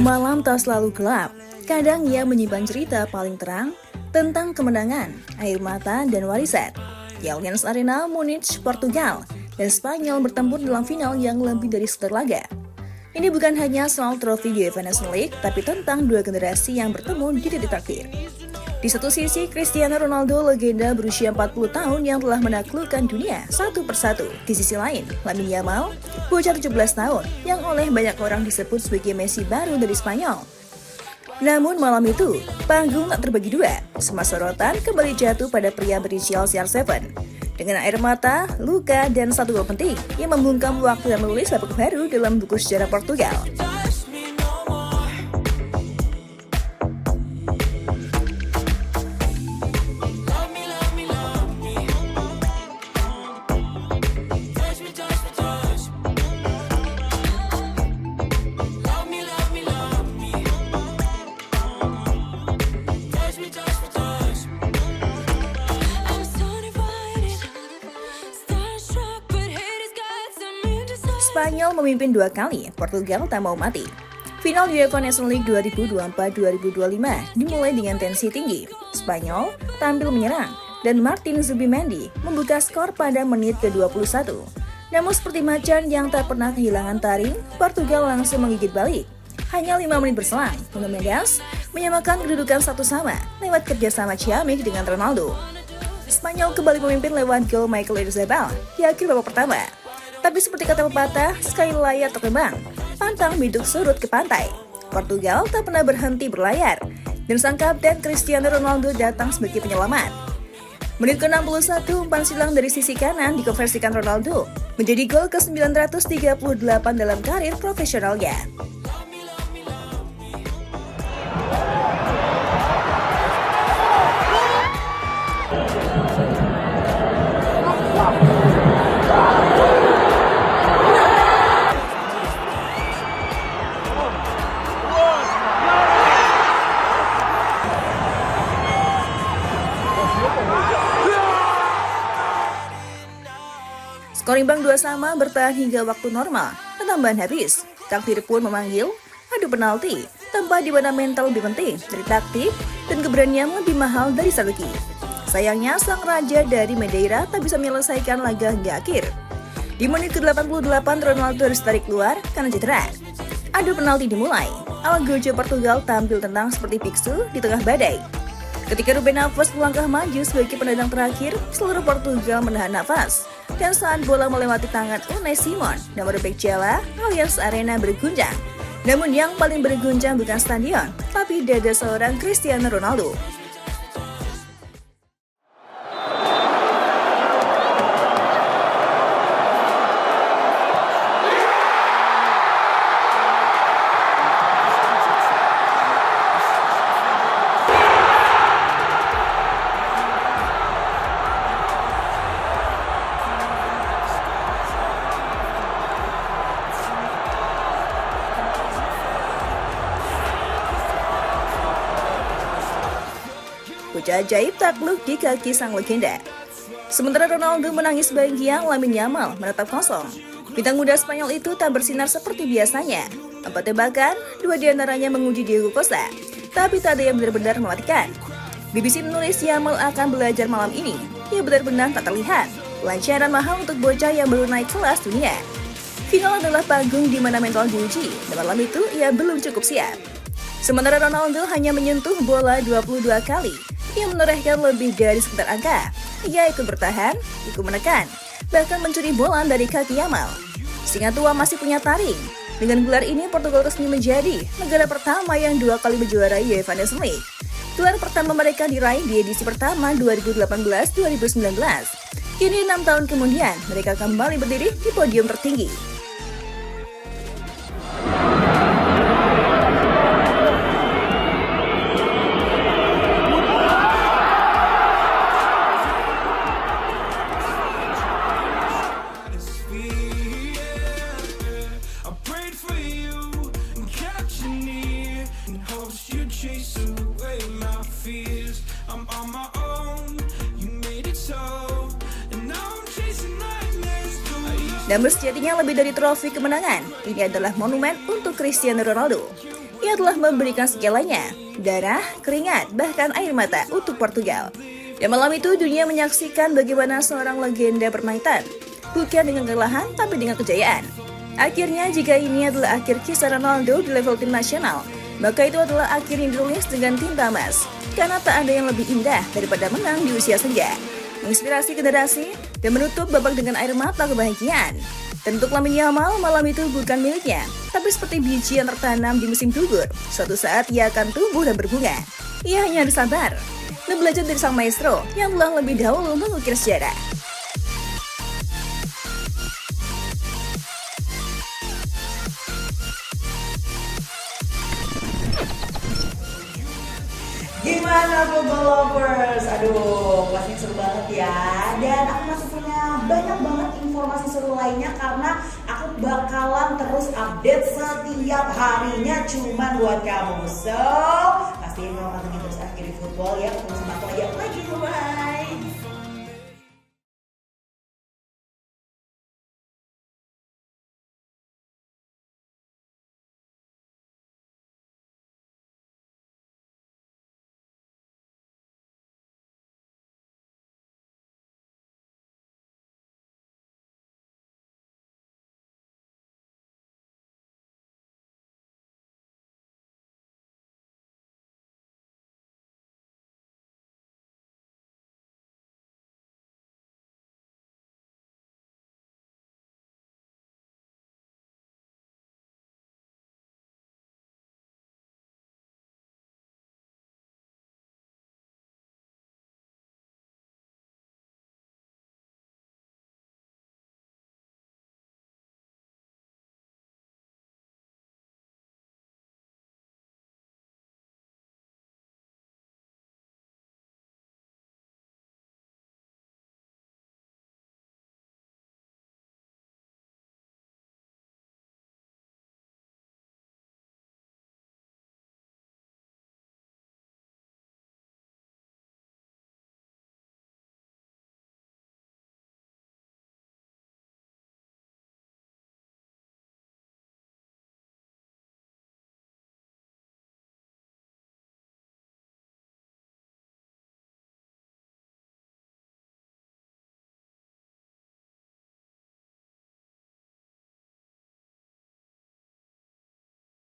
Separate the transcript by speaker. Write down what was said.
Speaker 1: Malam tak selalu gelap, kadang ia menyimpan cerita paling terang tentang kemenangan, air mata, dan warisan. Di Allianz Arena, Munich, Portugal, dan Spanyol bertempur dalam final yang lebih dari sekedar laga. Ini bukan hanya soal trofi UEFA Nations League, tapi tentang dua generasi yang bertemu di titik akhir. Di satu sisi, Cristiano Ronaldo, legenda berusia 40 tahun yang telah menaklukkan dunia satu persatu. Di sisi lain, Lamine Yamal, bocah 17 tahun yang oleh banyak orang disebut sebagai Messi baru dari Spanyol. Namun malam itu, panggung tak terbagi dua. Semua sorotan kembali jatuh pada pria berinisial CR7. Dengan air mata, luka, dan satu gol penting yang membungkam waktu dan menulis babak baru dalam buku sejarah Portugal. Spanyol memimpin dua kali, Portugal tak mau mati. Final UEFA Nations League 2024-2025 dimulai dengan tensi tinggi. Spanyol tampil menyerang, dan Martin Zubimendi membuka skor pada menit ke-21. Namun seperti macan yang tak pernah kehilangan taring, Portugal langsung menggigit balik. Hanya 5 menit berselang, Nuno Mendes menyamakan kedudukan 1-1 lewat kerjasama ciamik dengan Ronaldo. Spanyol kembali memimpin lewat gol Michael Oyarzabal di akhir babak pertama. Tapi seperti kata pepatah, sekali layar terbang, pantang biduk surut ke pantai. Portugal tak pernah berhenti berlayar, dan sang kapten Cristiano Ronaldo datang sebagai penyelamat. Menit ke-61, umpan silang dari sisi kanan dikonversikan Ronaldo menjadi gol ke-938 dalam karir profesionalnya. Skor imbang 2-2 bertahan hingga waktu normal. Tambahan habis, takdir pun memanggil adu penalti, tanpa di mana mental lebih penting dari taktik dan keberanian lebih mahal dari strategi. Sayangnya sang raja dari Madeira tak bisa menyelesaikan laga hingga akhir. Di menit ke-88 Ronaldo harus tarik keluar karena cedera. Adu penalti dimulai. Alagojo Portugal tampil tenang seperti biksu di tengah badai. Ketika Ruben Neves melangkah maju sebagai penendang terakhir, seluruh Portugal menahan nafas. Dan saat bola melewati tangan Unai Simon dan merobek jala, Allianz Arena berguncang. Namun yang paling berguncang bukan stadion, tapi dada seorang Cristiano Ronaldo. Bocah ajaib takluk di kaki sang legenda. Sementara Ronaldo menangis bahagia, Lamine Yamal menetap kosong. Bintang muda Spanyol itu tak bersinar seperti biasanya. 4 tembakan, 2 diantaranya menguji Diego Costa, tapi tak ada yang benar-benar mematikan. BBC menulis Yamal akan belajar malam ini. Ia benar-benar tak terlihat. Pelajaran mahal untuk bocah yang baru naik kelas dunia. Final adalah panggung di mana mental diuji, dan malam itu ia belum cukup siap. Sementara Ronaldo hanya menyentuh bola 22 kali. Ia menorehkan lebih dari sekitar angka. Ia ikut bertahan, ikut menekan, bahkan mencuri bola dari kaki Yamal. Singa tua masih punya taring. Dengan gelar ini, Portugal resmi menjadi negara pertama yang 2 kali menjuarai UEFA Nations League. Gelar pertama mereka diraih di edisi pertama 2018-2019. Kini 6 tahun kemudian, mereka kembali berdiri di podium tertinggi.
Speaker 2: Chase away my fears. I'm on my own. You made it so, and now I'm chasing nightmares. I used
Speaker 1: Namun sejatinya lebih dari trofi kemenangan, ini adalah monumen untuk Cristiano Ronaldo. Ia telah memberikan segalanya, darah, keringat, bahkan air mata untuk Portugal. Dan malam itu dunia menyaksikan bagaimana seorang legenda bermain, bukan dengan kelelahan tapi dengan kejayaan. Akhirnya jika ini adalah akhir kisah Ronaldo di level tim nasional, maka itu adalah akhir yang ditulis dengan tinta emas. Karena tak ada yang lebih indah daripada menang di usia senja, menginspirasi generasi, dan menutup babak dengan air mata kebahagiaan. Dan untuk Lamine Yamal, malam itu bukan miliknya, tapi seperti biji yang tertanam di musim gugur. Suatu saat ia akan tumbuh dan berbunga. Ia hanya harus sabar dan belajar dari sang maestro yang telah lebih dahulu mengukir sejarah.
Speaker 3: Gimana Football Lovers? Aduh, pastinya seru banget ya. Dan aku masih punya banyak banget informasi seru lainnya karena aku bakalan terus update setiap harinya cuman buat kamu. So, pastiin mau pantengin terus akhir di football ya. Ketemu sama aku lagi.